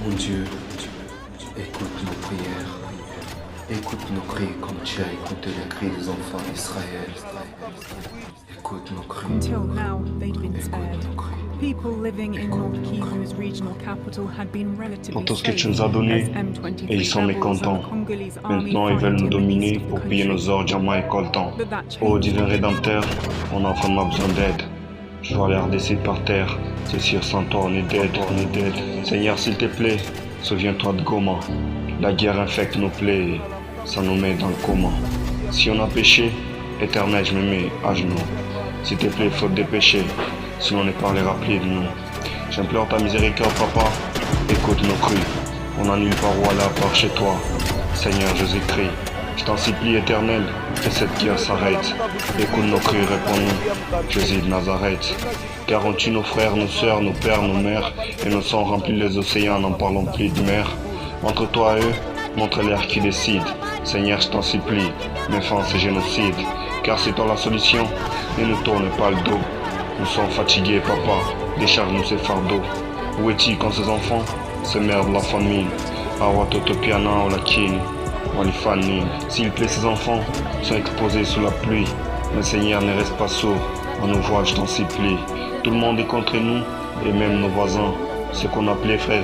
Mon Dieu, écoute nos prières, écoute nos cris comme tu as écouté les cris des enfants d'Israël. Écoute nos cris, Until now, they'd been spared. écoute nos cris. People living in North Kivu's regional capital had been Pour relatively tout ce que safe tu nous as donné, as M23 et ils sont rebels mécontents. and the Congolese army Maintenant, ils veulent nous fight in the east dominer of the pour piller country. nos ordres, diamants et coltans. But that Ô changed. divin rédempteur, on a vraiment besoin d'aide. Je vois la RDC par terre, c'est sûr, sans toi on est dead, on est dead. Seigneur, s'il te plaît, souviens-toi de Goma. La guerre infecte nos plaies, ça nous met dans le coma. Si on a péché, éternel, je me mets à genoux. S'il te plaît, faut te dépêcher, sinon on ne parlera plus de nous. J'implore ta miséricorde, papa, écoute nos cris. On n'a nulle part où aller à part chez toi. Seigneur, Jésus-Christ, je t'en supplie, éternel, que cette guerre s'arrête. Écoute nos cris, réponds-nous, Jésus de Nazareth. Car on tue nos frères, nos sœurs, nos pères, nos mères, et nos sangs remplis les océans, n'en parlons plus de mer. Entre toi et eux, montre l'air qui décide. Seigneur, je t'en supplie, mets fin à ce génocide. Car c'est toi la solution, ne nous tourne pas le dos. Nous sommes fatigués, papa, décharge-nous ces fardeaux. Où est-il quand ces enfants se meurent de la famine? Awatotopiana ou la kin, Walifani. S'il plaît, ces enfants sont exposés sous la pluie. Mais Seigneur, ne reste pas sourd, à nos voix, je t'en supplie. Tout le monde est contre nous, et même nos voisins. Ce qu'on appelait frères,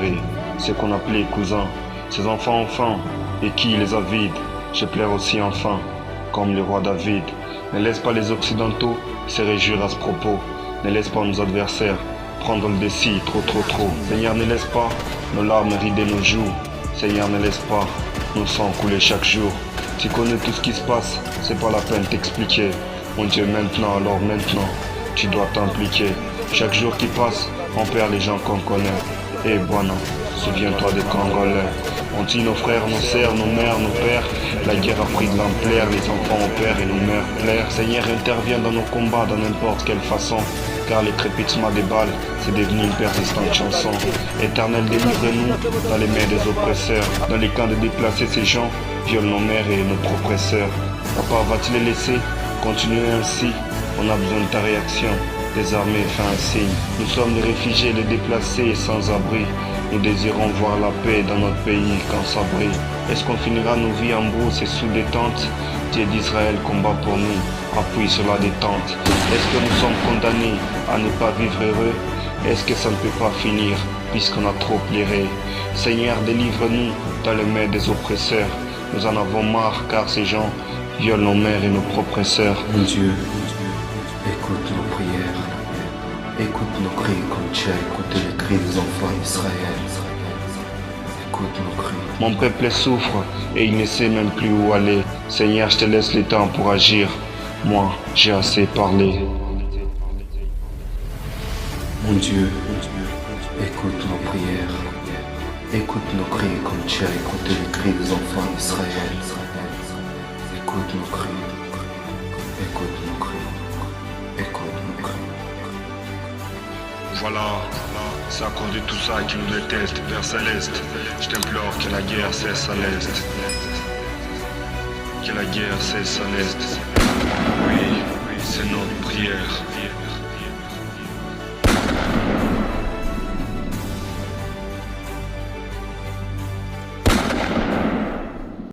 ce qu'on appelait cousins. Ces enfants ont faim, et qui les avide? Je pleure aussi enfin, comme le roi David. Ne laisse pas les Occidentaux se réjouir à ce propos. Ne laisse pas nos adversaires prendre le décis trop. Seigneur, ne laisse pas nos larmes rider nos joues. Seigneur, ne laisse pas nos sangs couler chaque jour. Tu connais tout ce qui se passe, c'est pas la peine t'expliquer. Mon Dieu, maintenant, alors maintenant, tu dois t'impliquer. Chaque jour qui passe, on perd les gens qu'on connaît. Eh Bwana, souviens-toi des Congolais. On tue nos frères, nos sœurs, nos mères, nos pères. La guerre a pris de l'ampleur, les enfants ont peur et nos mères pleurent. Seigneur, intervient dans nos combats de n'importe quelle façon. Car le crépitement des balles, c'est devenu une persistante chanson. Éternel, délivre-nous dans les mains des oppresseurs. Dans les camps de déplacer ces gens, violent nos mères et nos propres sœurs. Papa, vas-tu les laisser continuer ainsi? On a besoin de ta réaction. Les armées font un signe. Nous sommes les réfugiés, les déplacés et sans abri. Nous désirons voir la paix dans notre pays quand ça brille. Est-ce qu'on finira nos vies en brousse et sous des tentes? Dieu d'Israël combat pour nous, appuie sur la détente. Est-ce que nous sommes condamnés à ne pas vivre heureux? Est-ce que ça ne peut pas finir puisqu'on a trop pleuré? Seigneur, délivre-nous dans les mains des oppresseurs. Nous en avons marre car ces gens violent nos mères et nos propres sœurs. Mon Dieu, écoute nos prières, écoute nos cris comme tu as écouté les cris des enfants d'Israël. Écoute nos cris. Mon peuple souffre et il ne sait même plus où aller. Seigneur, je te laisse le temps pour agir. Moi, j'ai assez parlé. Mon Dieu, écoute nos prières, écoute nos cris comme tu as écouté les cris des enfants d'Israël. Écoute nos cris, écoute nos cris, écoute nos cris. Voilà, c'est à cause de tout ça qu'ils nous détestent, Père Céleste. Je t'implore que la guerre cesse à l'Est. Que la guerre cesse à l'Est. Oui, c'est notre prière.